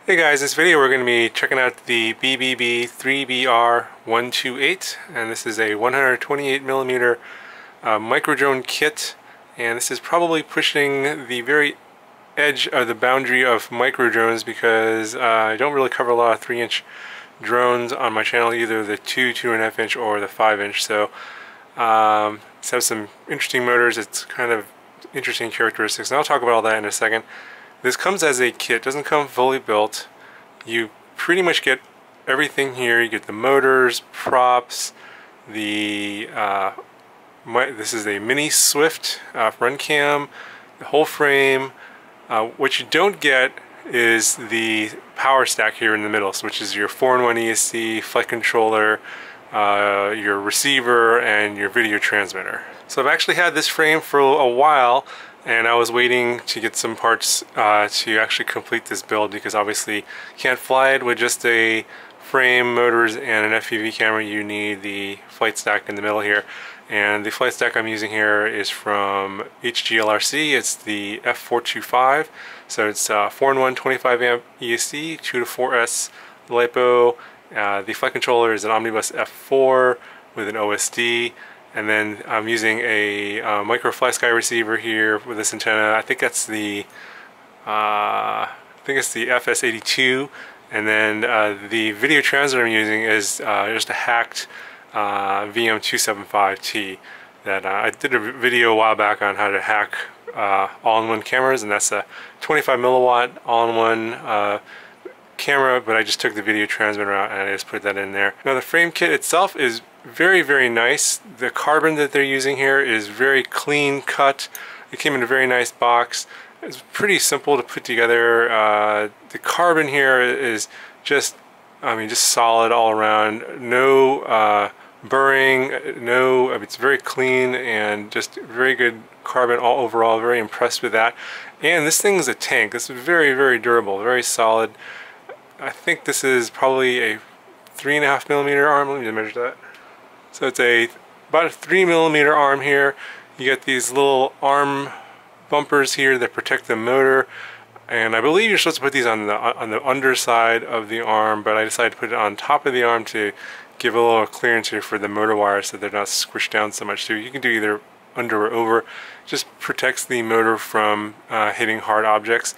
Hey guys, this video we're going to be checking out the BBB 3B-R 128, and this is a 128mm micro drone kit, and this is probably pushing the very edge of the boundary of micro drones because I don't really cover a lot of 3-inch drones on my channel, either the 2.5 inch or the 5-inch. So it has some interesting motors. It's kind of interesting characteristics, and I'll talk about all that in a second. This comes as a kit, doesn't come fully built. You pretty much get everything here. You get the motors, props, the this is a mini Swift front cam, the whole frame. What you don't get is the power stack here in the middle, which is your 4-in-1 ESC, flight controller, your receiver, and your video transmitter. So I've actually had this frame for a while, and I was waiting to get some parts to actually complete this build, because obviously you can't fly it with just a frame, motors, and an FPV camera. You need the flight stack in the middle here, and the flight stack I'm using here is from HGLRC. It's the F425, so it's 4-in-1 25 amp ESC, 2-4S LiPo. The flight controller is an Omnibus F4 with an OSD. And then I'm using a micro FlySky receiver here with this antenna. I think it's the FS82. And then the video transmitter I'm using is just a hacked VM275T. That I did a video a while back on how to hack all-in-one cameras, and that's a 25 milliwatt all-in-one camera, but I just took the video transmitter out and I just put that in there. Now the frame kit itself is very nice. The carbon that they're using here is very clean cut. It came in a very nice box. It's pretty simple to put together. The carbon here is just, just solid all around. No burring, it's very clean and just very good carbon all overall. Very impressed with that. And this thing is a tank. This is very durable, very solid. I think this is probably a 3.5mm arm. Let me measure that. So it's about a 3mm arm here. You get these little arm bumpers here that protect the motor, and I believe you're supposed to put these on the underside of the arm, but I decided to put it on top of the arm to give a little clearance here for the motor wires so they're not squished down so much too. You can do either under or over. It just protects the motor from hitting hard objects.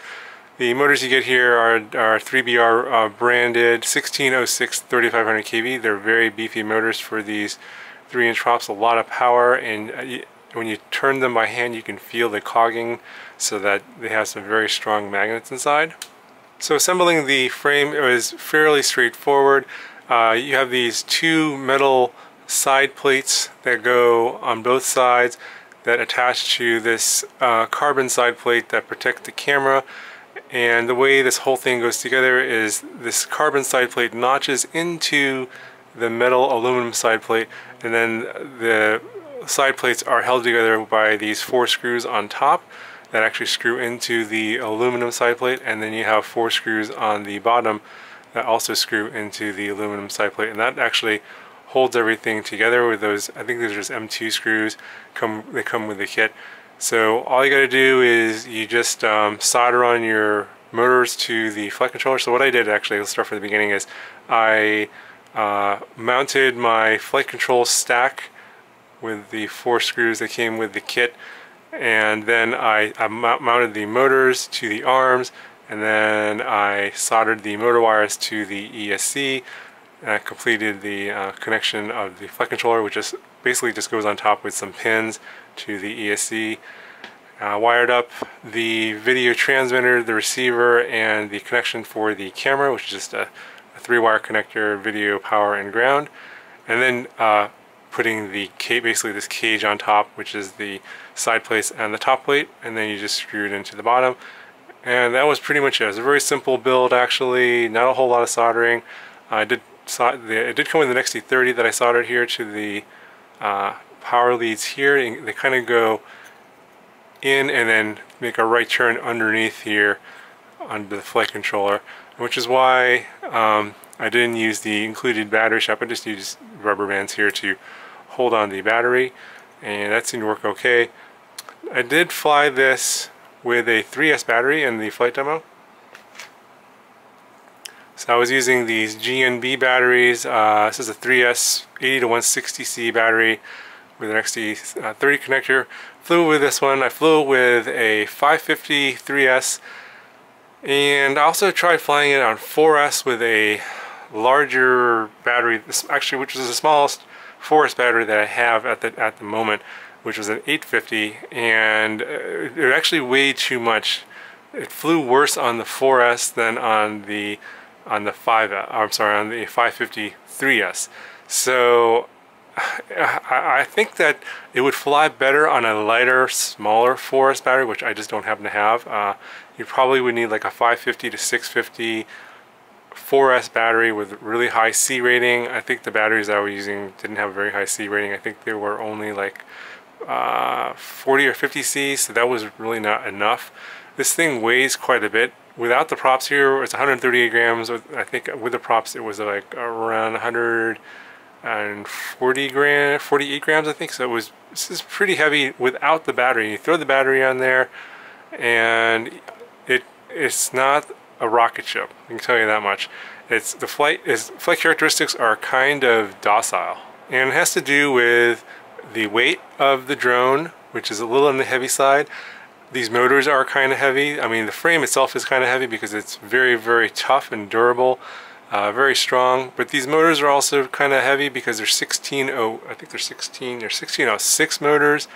The motors you get here are 3B-R branded 1606 3500 kV. They're very beefy motors for these 3-inch props, a lot of power, and when you turn them by hand you can feel the cogging, so that they have some very strong magnets inside. So assembling the frame is fairly straightforward. You have these two metal side plates that go on both sides that attach to this carbon side plate that protect the camera. And the way this whole thing goes together is this carbon side plate notches into the metal aluminum side plate, and then the side plates are held together by these 4 screws on top that actually screw into the aluminum side plate, and then you have 4 screws on the bottom that also screw into the aluminum side plate, and that actually holds everything together with those. I think these are just M2 screws. They come with the kit. So all you got to do is you just solder on your motors to the flight controller. So what I did, actually, let's start from the beginning, is I mounted my flight control stack with the 4 screws that came with the kit, and then I mounted the motors to the arms, and then I soldered the motor wires to the ESC, and I completed the connection of the flight controller, which is basically just goes on top with some pins to the ESC. Wired up the video transmitter, the receiver, and the connection for the camera, which is just a 3-wire connector, video, power, and ground. And then putting the basically this cage on top, which is the side plates and the top plate, and then you just screw it into the bottom. And that was pretty much it. It was a very simple build, actually, not a whole lot of soldering. It did come with an XT30 that I soldered here to the power leads here, and they kind of go in and then make a right turn underneath here on the flight controller, which is why I didn't use the included battery strap. I just used rubber bands here to hold on the battery, and that seemed to work okay. I did fly this with a 3S battery in the flight demo. So I was using these GNB batteries. This is a 3S 80 to 160C battery with an XT30 connector. Flew with this one. I flew with a 550 3S, and I also tried flying it on 4S with a larger battery, actually, which is the smallest 4S battery that I have at the moment, which was an 850, and it actually weighed too much. It flew worse on the 4S than on the 550 3S. So I think that it would fly better on a lighter, smaller 4S battery, which I just don't happen to have. You probably would need like a 550 to 650 4S battery with really high C rating. I think the batteries I was using didn't have a very high C rating. I think they were only like 40 or 50 C, so that was really not enough. This thing weighs quite a bit. Without the props here, it's 138 grams. I think with the props it was like around 148 grams, I think. So this is pretty heavy without the battery. You throw the battery on there, and it's not a rocket ship. I can tell you that much. The flight characteristics are kind of docile, and it has to do with the weight of the drone, which is a little on the heavy side. These motors are kind of heavy. I mean, the frame itself is kind of heavy because it's very, very tough and durable, very strong. But these motors are also kind of heavy because they're 1606 motors,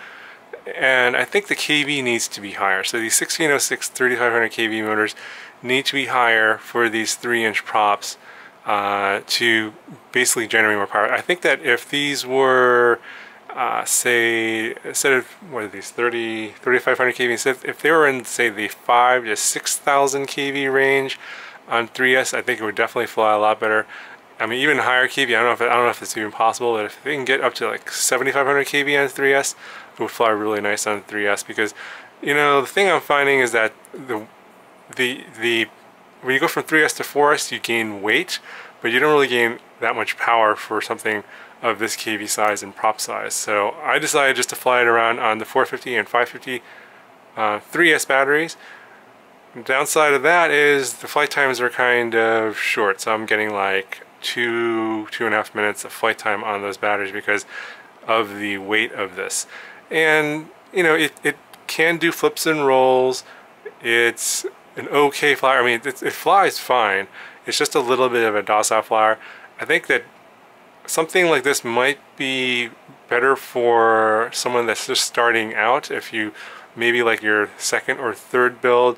and I think the kV needs to be higher. So these 1606 3500 kV motors need to be higher for these 3-inch props to basically generate more power. I think that if these were say, instead of, what are these, 3500 kV, if they were in, say, the 5 to 6000 kV range on 3S, I think it would definitely fly a lot better. I mean, even higher kV, I don't know if it's even possible, but if they can get up to like 7500 kV on 3S, it would fly really nice on 3S, because, you know, the thing I'm finding is that when you go from 3S to 4S, you gain weight, but you don't really gain that much power for something of this kV size and prop size. So I decided just to fly it around on the 450 and 550 3S batteries. The downside of that is the flight times are kind of short, so I'm getting like 2.5 minutes of flight time on those batteries because of the weight of this. And you know, it can do flips and rolls. It's an okay flyer. I mean, it flies fine. It's just a little bit of a docile flyer. I think that something like this might be better for someone that's just starting out. If you maybe like your second or third build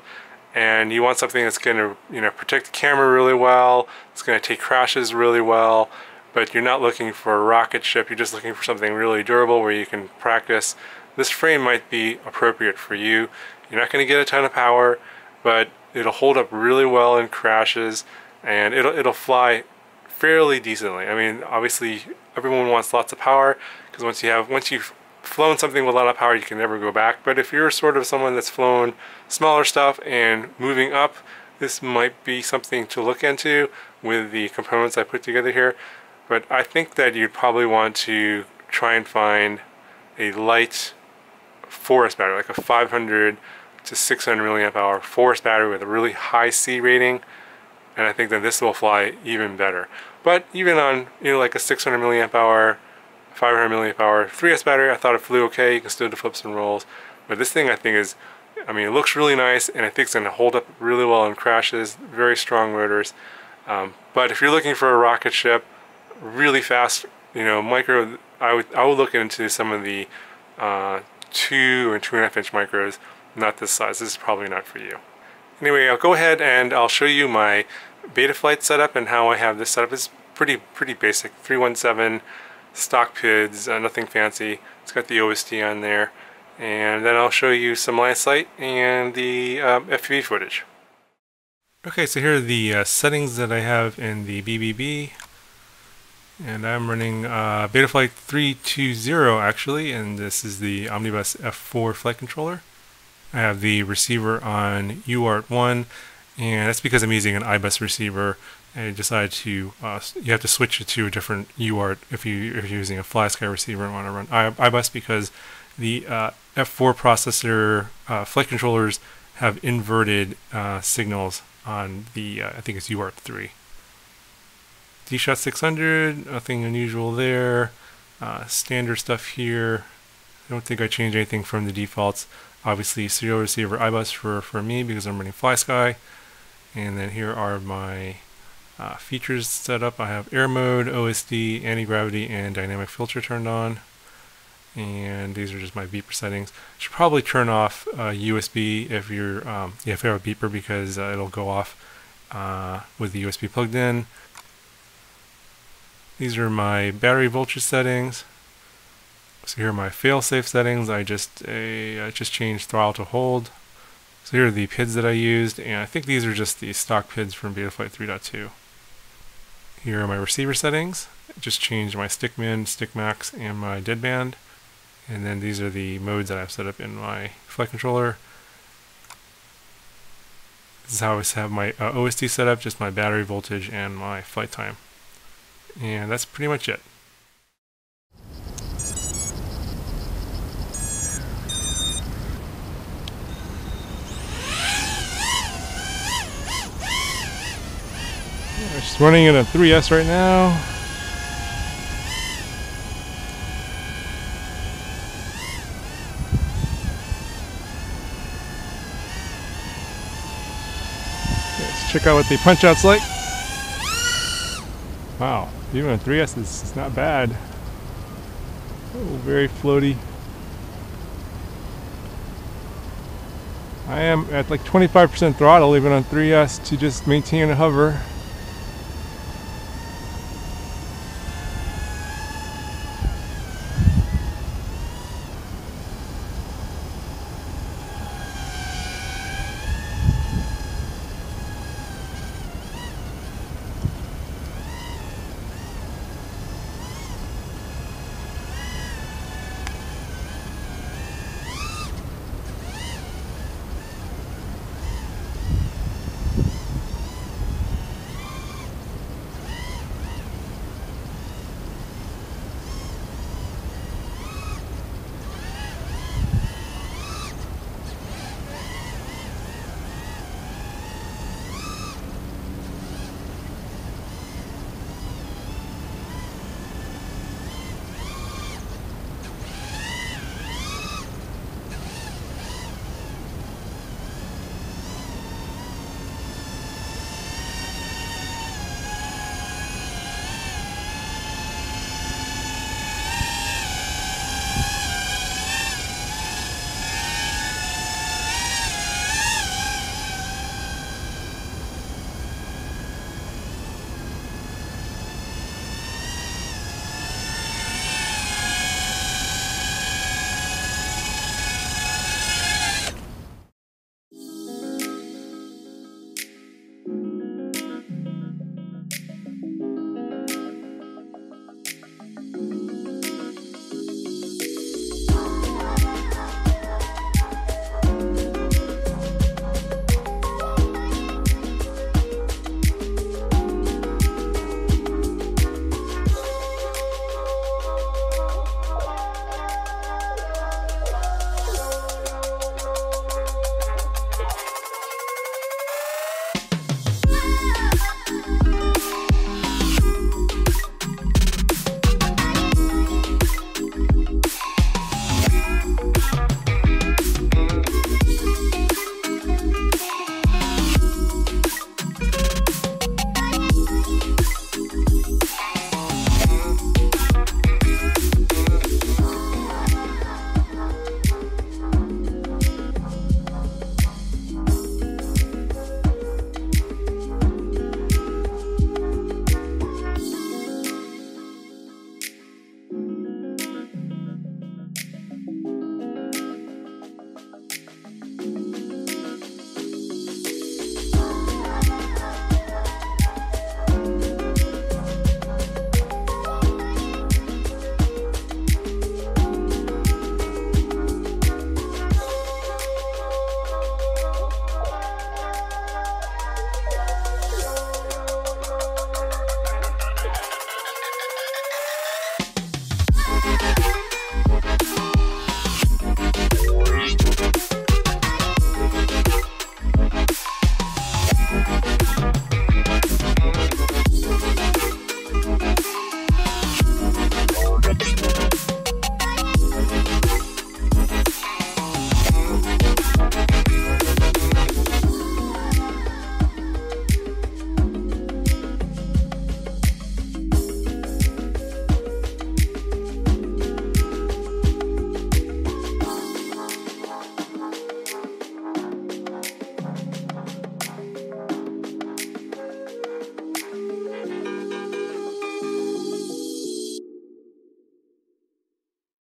and you want something that's going to, you know, protect the camera really well, it's going to take crashes really well, but you're not looking for a rocket ship, you're just looking for something really durable where you can practice, this frame might be appropriate for you. You're not going to get a ton of power, but it'll hold up really well in crashes, and it'll fly fairly decently. I mean, obviously everyone wants lots of power, because once you've flown something with a lot of power, you can never go back. But if you're sort of someone that's flown smaller stuff and moving up, this might be something to look into with the components I put together here. But I think that you'd probably want to try and find a light 4S battery, like a 500 to 600 milliamp hour 4S battery with a really high C rating, and I think that this will fly even better. But even on, you know, like a 600 milliamp hour, 500 milliamp hour 3S battery, I thought it flew okay. You can still do flips and rolls, but this thing I think is, I mean, it looks really nice, and I think it's going to hold up really well in crashes. Very strong motors. But if you're looking for a rocket ship, really fast, you know, micro, I would look into some of the 2 and 2.5 inch micros. Not this size. This is probably not for you. Anyway, I'll go ahead and I'll show you my Betaflight setup and how I have this set up. It's pretty basic. 317 stock PIDs, nothing fancy. It's got the OSD on there, and then I'll show you some line of sight and the FPV footage. Okay, so here are the settings that I have in the BBB, and I'm running Betaflight 320 actually, and this is the Omnibus F4 flight controller. I have the receiver on UART1, and that's because I'm using an iBus receiver. I decided to, you have to switch it to a different UART if you're using a FlySky receiver and want to run iBus, because the F4 processor flight controllers have inverted signals on the, I think it's UART3. D-Shot 600, nothing unusual there. Standard stuff here. I don't think I changed anything from the defaults. Obviously serial receiver iBus for me because I'm running FlySky. And then here are my features set up. I have air mode, OSD, anti-gravity, and dynamic filter turned on. And these are just my beeper settings. Should probably turn off USB if you have a beeper because it'll go off with the USB plugged in. These are my battery voltage settings. So here are my fail-safe settings. I just changed throttle to hold. So here are the PIDs that I used, and I think these are just the stock PIDs from Betaflight 3.2. Here are my receiver settings. Just changed my stick min, stick max, and my deadband. And then these are the modes that I've set up in my flight controller. This is how I have my OSD set up, just my battery voltage and my flight time. And that's pretty much it. Just running in a 3S right now. Let's check out what the punch out's like. Wow, even a 3S is not bad. Oh, very floaty. I am at like 25% throttle even on 3S to just maintain a hover.